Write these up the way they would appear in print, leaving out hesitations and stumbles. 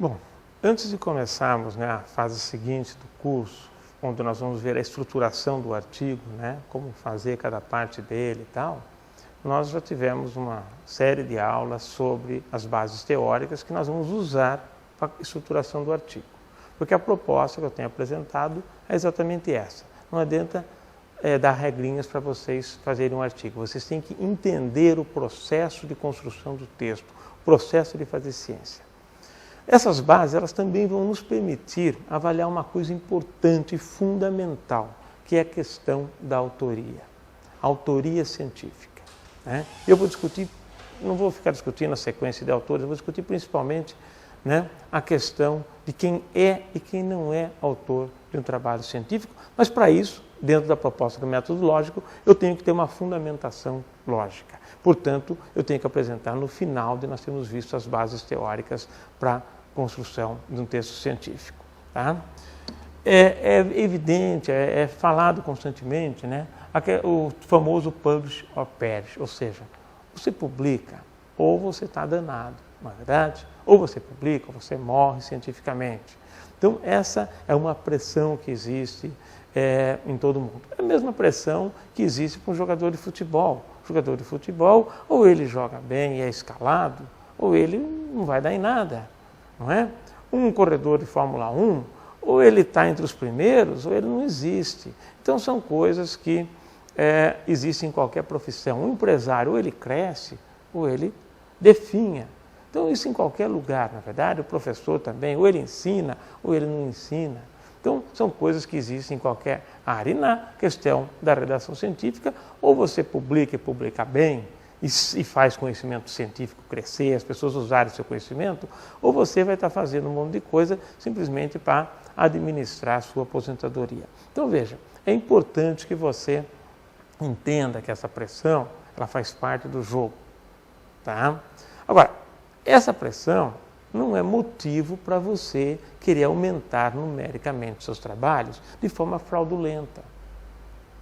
Bom, antes de começarmos, né, a fase seguinte do curso, onde nós vamos ver a estruturação do artigo, né, como fazer cada parte dele e tal, nós já tivemos uma série de aulas sobre as bases teóricas que nós vamos usar para a estruturação do artigo. Porque a proposta que eu tenho apresentado é exatamente essa. Não adianta dar regrinhas para vocês fazerem um artigo. Vocês têm que entender o processo de construção do texto, o processo de fazer ciência. Essas bases, elas também vão nos permitir avaliar uma coisa importante e fundamental, que é a questão da autoria. A autoria científica. Né? Eu vou discutir, não vou ficar discutindo a sequência de autores, eu vou discutir principalmente, né, a questão de quem é e quem não é autor de um trabalho científico, mas para isso, dentro da proposta do método lógico, eu tenho que ter uma fundamentação lógica. Portanto, eu tenho que apresentar no final de nós termos visto as bases teóricas para a construção de um texto científico. Tá? É evidente, é falado constantemente, né, o famoso publish or perish, ou seja, você publica ou você está danado, não é verdade? Ou você publica ou você morre cientificamente. Então, essa é uma pressão que existe em todo mundo. É a mesma pressão que existe para um jogador de futebol. O jogador de futebol, ou ele joga bem e é escalado, ou ele não vai dar em nada, não é? Um corredor de Fórmula 1, ou ele está entre os primeiros, ou ele não existe. Então, são coisas que existem em qualquer profissão. Um empresário, ou ele cresce, ou ele definha. Então, isso em qualquer lugar, na verdade, o professor também, ou ele ensina, ou ele não ensina. Então, são coisas que existem em qualquer área. E na questão da redação científica, ou você publica e publica bem, e faz conhecimento científico crescer, as pessoas usarem seu conhecimento, ou você vai estar fazendo um monte de coisa simplesmente para administrar a sua aposentadoria. Então, veja, é importante que você entenda que essa pressão, ela faz parte do jogo. Tá? Agora, essa pressão não é motivo para você querer aumentar numericamente seus trabalhos de forma fraudulenta.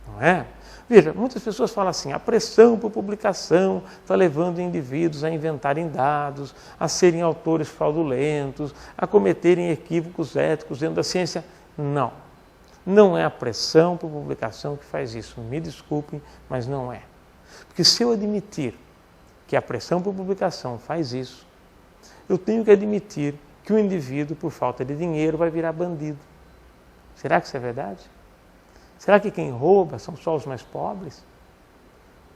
Não é? Veja, muitas pessoas falam assim, a pressão por publicação está levando indivíduos a inventarem dados, a serem autores fraudulentos, a cometerem equívocos éticos dentro da ciência. Não. Não é a pressão por publicação que faz isso. Me desculpem, mas não é. Porque se eu admitir que a pressão por publicação faz isso, eu tenho que admitir que o indivíduo, por falta de dinheiro, vai virar bandido. Será que isso é verdade? Será que quem rouba são só os mais pobres?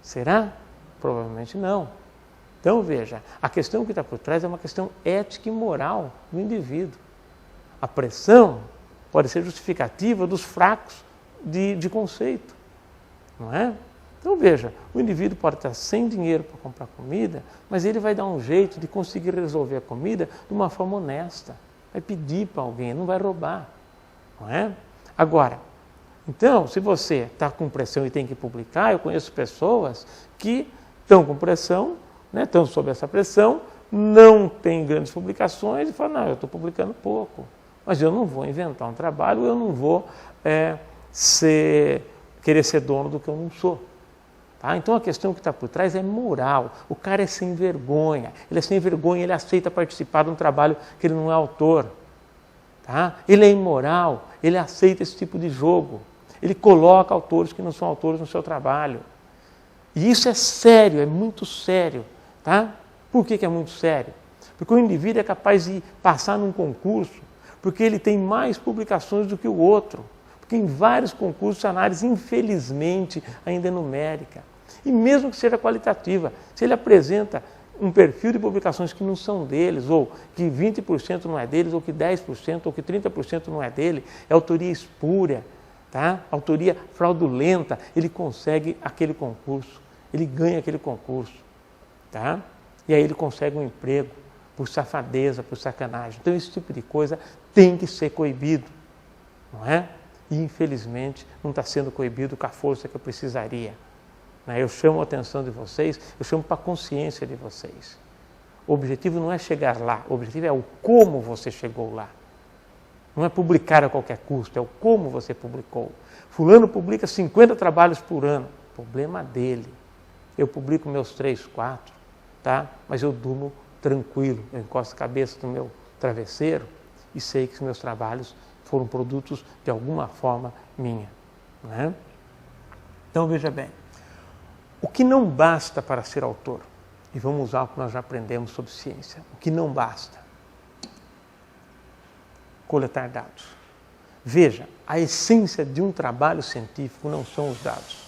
Será? Provavelmente não. Então, veja, a questão que está por trás é uma questão ética e moral do indivíduo. A pressão pode ser justificativa dos fracos de conceito, não é? Então, veja, o indivíduo pode estar sem dinheiro para comprar comida, mas ele vai dar um jeito de conseguir resolver a comida de uma forma honesta. Vai pedir para alguém, não vai roubar, não é? Agora, então, se você está com pressão e tem que publicar, eu conheço pessoas que estão com pressão, né, estão sob essa pressão, não têm grandes publicações e falam, não, eu estou publicando pouco, mas eu não vou inventar um trabalho, eu não vou querer ser dono do que eu não sou. Tá? Então, a questão que está por trás é moral. O cara é sem vergonha. Ele é sem vergonha, ele aceita participar de um trabalho que ele não é autor. Tá? Ele é imoral, ele aceita esse tipo de jogo. Ele coloca autores que não são autores no seu trabalho. E isso é sério, é muito sério. Tá? Por que é muito sério? Porque o indivíduo é capaz de passar num concurso, porque ele tem mais publicações do que o outro. Porque em vários concursos a análise, infelizmente, ainda é numérica. E mesmo que seja qualitativa, se ele apresenta um perfil de publicações que não são deles, ou que 20% não é deles, ou que 10%, ou que 30% não é dele, é autoria espúria, tá? Autoria fraudulenta, ele consegue aquele concurso, ele ganha aquele concurso. Tá? E aí ele consegue um emprego por safadeza, por sacanagem. Então esse tipo de coisa tem que ser coibido, não é? E infelizmente não está sendo coibido com a força que eu precisaria. Eu chamo a atenção de vocês, eu chamo para a consciência de vocês. O objetivo não é chegar lá, o objetivo é o como você chegou lá. Não é publicar a qualquer custo, é o como você publicou. Fulano publica 50 trabalhos por ano, problema dele. Eu publico meus 3, 4, tá? Mas eu durmo tranquilo, eu encosto a cabeça no meu travesseiro e sei que os meus trabalhos foram produtos de alguma forma minha. Né? Então veja bem, o que não basta para ser autor, e vamos usar o que nós já aprendemos sobre ciência, o que não basta? Coletar dados. Veja, a essência de um trabalho científico não são os dados,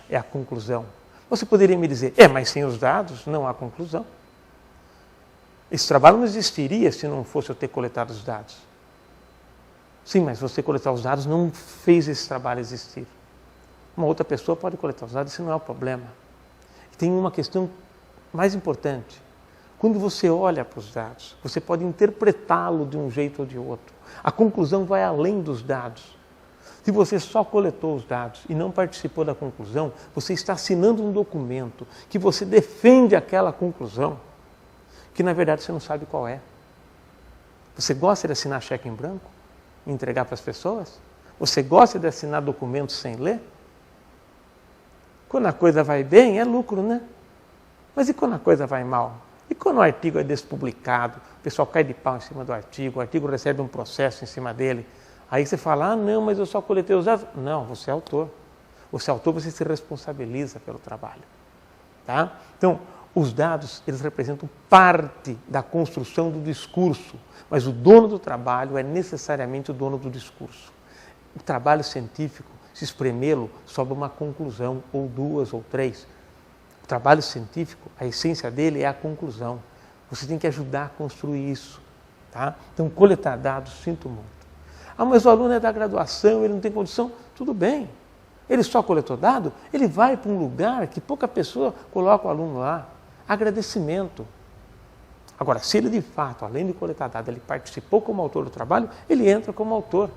é a conclusão. Você poderia me dizer, mas sem os dados não há conclusão. Esse trabalho não existiria se não fosse eu ter coletado os dados. Sim, mas você coletar os dados não fez esse trabalho existir. Uma outra pessoa pode coletar os dados, isso não é o problema. E tem uma questão mais importante. Quando você olha para os dados, você pode interpretá-lo de um jeito ou de outro. A conclusão vai além dos dados. Se você só coletou os dados e não participou da conclusão, você está assinando um documento que você defende aquela conclusão, que na verdade você não sabe qual é. Você gosta de assinar cheque em branco e entregar para as pessoas? Você gosta de assinar documentos sem ler? Quando a coisa vai bem, é lucro, né? Mas e quando a coisa vai mal? E quando o artigo é despublicado, o pessoal cai de pau em cima do artigo, o artigo recebe um processo em cima dele, aí você fala, não, mas eu só coletei os dados. Não, você é autor. Você é autor, você se responsabiliza pelo trabalho. Tá? Então, os dados, eles representam parte da construção do discurso, mas o dono do trabalho é necessariamente o dono do discurso. O trabalho científico, se espremê-lo, sobe uma conclusão, ou duas, ou três. O trabalho científico, a essência dele é a conclusão. Você tem que ajudar a construir isso. Tá? Então, coletar dados, sinto muito. Mas o aluno é da graduação, ele não tem condição. Tudo bem. Ele só coletou dado, ele vai para um lugar que pouca pessoa coloca o aluno lá. Agradecimento. Agora, se ele de fato, além de coletar dado, ele participou como autor do trabalho, ele entra como autor.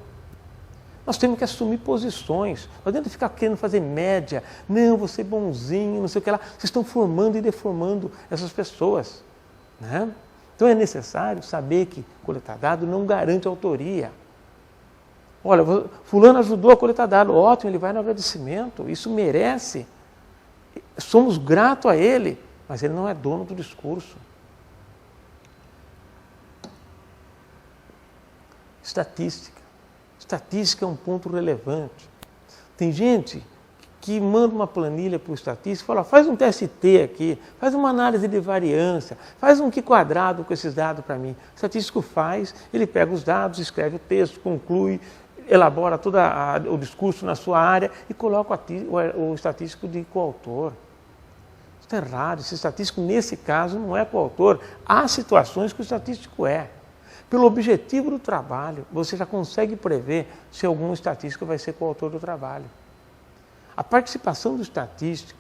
Nós temos que assumir posições. Não adianta ficar querendo fazer média. Não, você bonzinho, não sei o que lá. Vocês estão formando e deformando essas pessoas. Né? Então é necessário saber que coletar dado não garante autoria. Olha, fulano ajudou a coletar dado. Ótimo, ele vai no agradecimento. Isso merece. Somos gratos a ele, mas ele não é dono do discurso. Estatística. Estatística é um ponto relevante. Tem gente que manda uma planilha para o estatístico e fala, faz um TST aqui, faz uma análise de variância, faz um Q quadrado com esses dados para mim. O estatístico faz, ele pega os dados, escreve o texto, conclui, elabora todo o discurso na sua área e coloca o estatístico de coautor. Isso está errado, esse estatístico nesse caso não é coautor. Há situações que o estatístico é. Pelo objetivo do trabalho, você já consegue prever se algum estatístico vai ser coautor do trabalho. A participação do estatístico,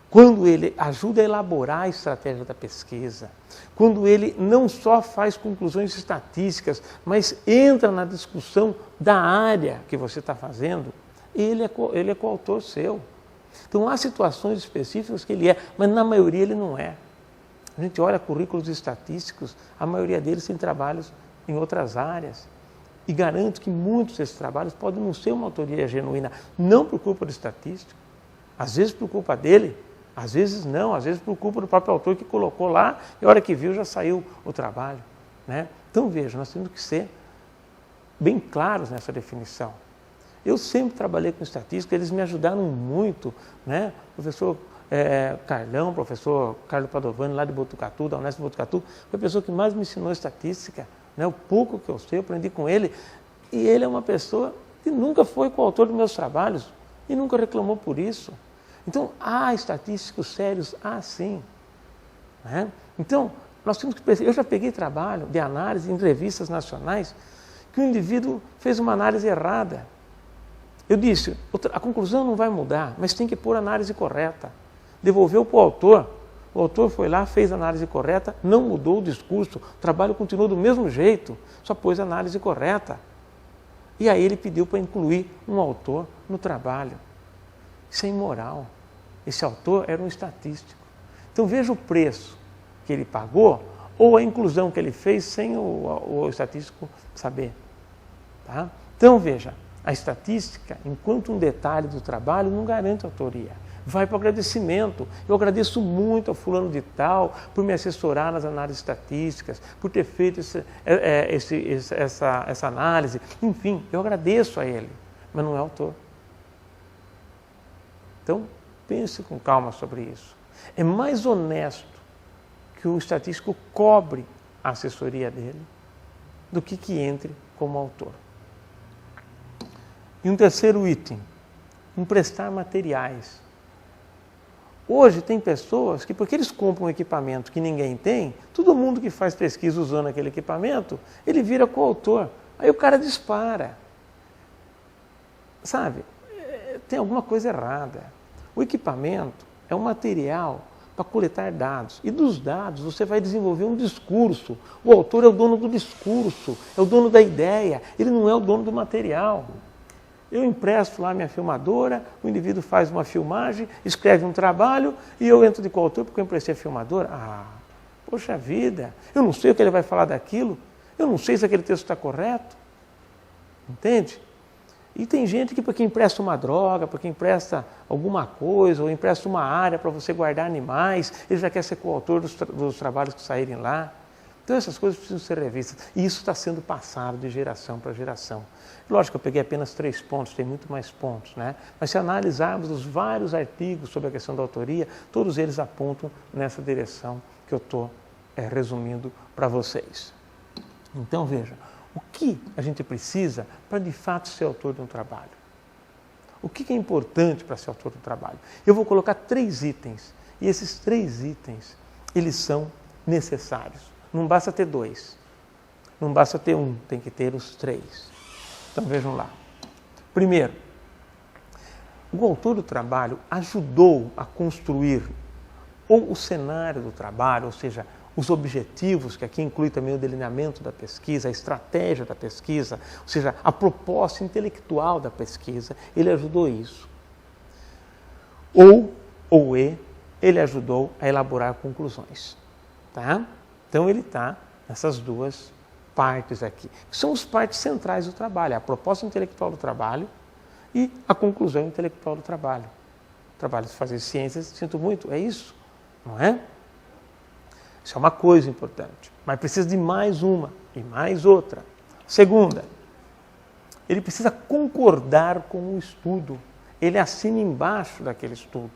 quando ele ajuda a elaborar a estratégia da pesquisa, quando ele não só faz conclusões estatísticas, mas entra na discussão da área que você está fazendo, ele é coautor seu. Então, há situações específicas que ele é, mas na maioria ele não é. A gente olha currículos estatísticos, a maioria deles tem trabalhos em outras áreas. E garanto que muitos desses trabalhos podem não ser uma autoria genuína, não por culpa do estatístico, às vezes por culpa dele, às vezes não, às vezes por culpa do próprio autor que colocou lá e a hora que viu já saiu o trabalho. Né? Então veja, nós temos que ser bem claros nessa definição. Eu sempre trabalhei com estatística, eles me ajudaram muito, né? Professor Carlão, professor Carlos Padovani, lá de Botucatu, da Unesp de Botucatu, foi a pessoa que mais me ensinou estatística, né? O pouco que eu sei, eu aprendi com ele, e ele é uma pessoa que nunca foi coautor dos meus trabalhos e nunca reclamou por isso. Então, há estatísticos sérios, há sim. Né? Então, nós temos que perceber, eu já peguei trabalho de análise em revistas nacionais que o indivíduo fez uma análise errada. Eu disse, a conclusão não vai mudar, mas tem que pôr a análise correta. Devolveu para o autor foi lá, fez a análise correta, não mudou o discurso, o trabalho continuou do mesmo jeito, só pôs a análise correta. E aí ele pediu para incluir um autor no trabalho. Isso é imoral. Esse autor era um estatístico. Então veja o preço que ele pagou ou a inclusão que ele fez sem o estatístico saber. Tá? Então veja, a estatística, enquanto um detalhe do trabalho, não garante autoria. vai para o agradecimento. Eu agradeço muito ao fulano de tal por me assessorar nas análises estatísticas, por ter feito essa análise. Enfim, eu agradeço a ele, mas não é autor. Então, pense com calma sobre isso. É mais honesto que o estatístico cobre a assessoria dele do que entre como autor. E um terceiro item, emprestar materiais. Hoje tem pessoas que, porque eles compram um equipamento que ninguém tem, todo mundo que faz pesquisa usando aquele equipamento, ele vira coautor. Aí o cara dispara. Sabe, tem alguma coisa errada. O equipamento é um material para coletar dados. E dos dados você vai desenvolver um discurso. O autor é o dono do discurso, é o dono da ideia, ele não é o dono do material. Eu empresto lá minha filmadora, o indivíduo faz uma filmagem, escreve um trabalho e eu entro de coautor porque eu emprestei a filmadora. Poxa vida, eu não sei o que ele vai falar daquilo, eu não sei se aquele texto está correto. Entende? E tem gente que porque empresta uma droga, porque empresta alguma coisa, ou empresta uma área para você guardar animais, ele já quer ser coautor dos trabalhos que saírem lá. Então essas coisas precisam ser revistas. E isso está sendo passado de geração para geração. Lógico que eu peguei apenas 3 pontos, tem muito mais pontos, né? Mas se analisarmos os vários artigos sobre a questão da autoria, todos eles apontam nessa direção que eu estou resumindo para vocês. Então veja, o que a gente precisa para de fato ser autor de um trabalho? O que é importante para ser autor de um trabalho? Eu vou colocar 3 itens, e esses 3 itens, eles são necessários. Não basta ter 2, não basta ter 1, tem que ter os 3. Então vejam lá. Primeiro, o autor do trabalho ajudou a construir ou o cenário do trabalho, ou seja, os objetivos, que aqui inclui também o delineamento da pesquisa, a estratégia da pesquisa, ou seja, a proposta intelectual da pesquisa, ele ajudou isso. Ele ajudou a elaborar conclusões. Tá? Então ele está nessas 2 partes aqui, que são as partes centrais do trabalho, a proposta intelectual do trabalho e a conclusão intelectual do trabalho. O trabalho de fazer ciências, sinto muito, é isso, não é? Isso é uma coisa importante, mas precisa de mais uma e mais outra. Segunda, ele precisa concordar com o estudo, ele assina embaixo daquele estudo,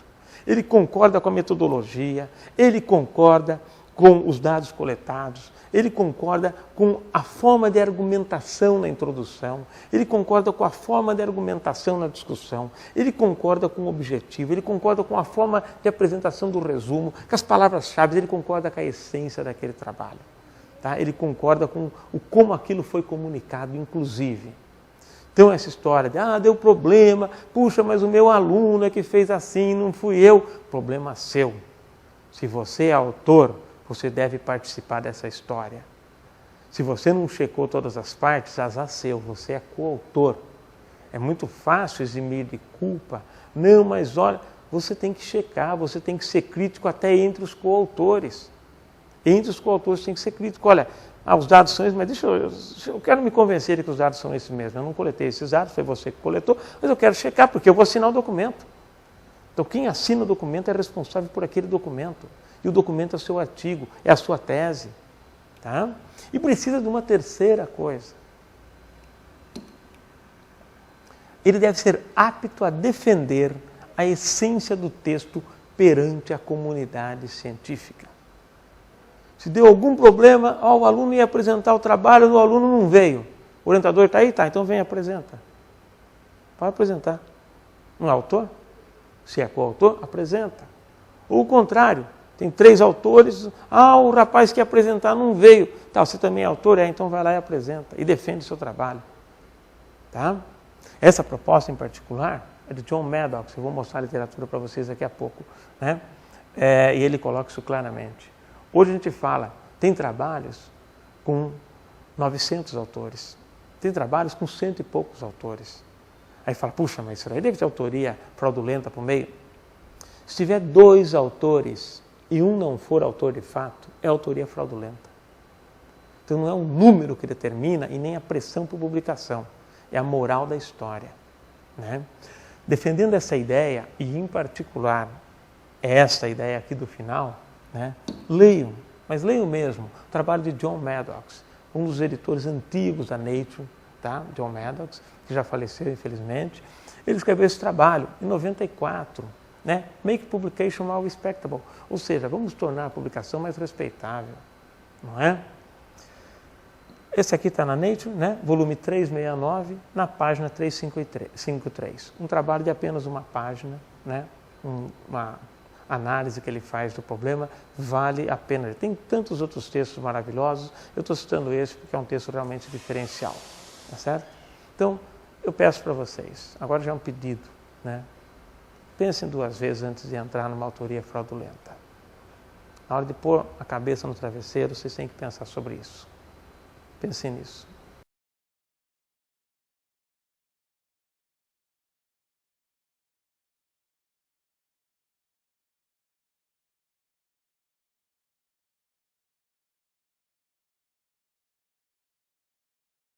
ele concorda com a metodologia, ele concorda com os dados coletados, ele concorda com a forma de argumentação na introdução, ele concorda com a forma de argumentação na discussão, ele concorda com o objetivo, ele concorda com a forma de apresentação do resumo, com as palavras-chave, ele concorda com a essência daquele trabalho. Tá? Ele concorda com como aquilo foi comunicado, inclusive. Então essa história de, deu problema, puxa, mas o meu aluno é que fez assim, não fui eu. Problema seu. Se você é autor, você deve participar dessa história. Se você não checou todas as partes, azar seu, você é coautor. É muito fácil eximir de culpa. Não, mas olha, você tem que checar, você tem que ser crítico até entre os coautores. Entre os coautores tem que ser crítico. Olha, os dados são esses, mas eu quero me convencer de que os dados são esses mesmos. Eu não coletei esses dados, foi você que coletou, mas eu quero checar, porque eu vou assinar o documento. Então quem assina o documento é responsável por aquele documento. E o documento é o seu artigo, é a sua tese. Tá? E precisa de uma terceira coisa. Ele deve ser apto a defender a essência do texto perante a comunidade científica. Se deu algum problema, o aluno ia apresentar o trabalho, o aluno não veio. O orientador está aí? Tá, então vem e apresenta. Pode apresentar. Não é autor? Se é coautor, apresenta. Ou o contrário. Tem 3 autores, o rapaz que ia apresentar não veio. Tá, você também é autor? Então vai lá e apresenta. E defende o seu trabalho. Tá? Essa proposta em particular é de John Maddox, eu vou mostrar a literatura para vocês daqui a pouco. Né? E ele coloca isso claramente. Hoje a gente fala, tem trabalhos com 900 autores. Tem trabalhos com 100 e poucos autores. Aí fala, puxa, mas isso aí deve ter autoria fraudulenta por meio. Se tiver 2 autores e um não for autor de fato, é autoria fraudulenta. Então não é o número que determina e nem a pressão por publicação, é a moral da história. Né? defendendo essa ideia, e em particular essa ideia aqui do final, né, leiam, mas leiam mesmo, o trabalho de John Maddox, um dos editores antigos da Nature, tá? John Maddox, que já faleceu, infelizmente. Ele escreveu esse trabalho em 94, né? Make publication more respectable, ou seja, vamos tornar a publicação mais respeitável, não é? Esse aqui está na Nature, né? Volume 369, na página 353. Um trabalho de apenas uma página, né? Uma análise que ele faz do problema, vale a pena. Tem tantos outros textos maravilhosos, eu estou citando esse porque é um texto realmente diferencial, tá certo? Então, eu peço para vocês, agora já é um pedido, né? Pensem 2 vezes antes de entrar numa autoria fraudulenta. Na hora de pôr a cabeça no travesseiro, vocês têm que pensar sobre isso. Pensem nisso.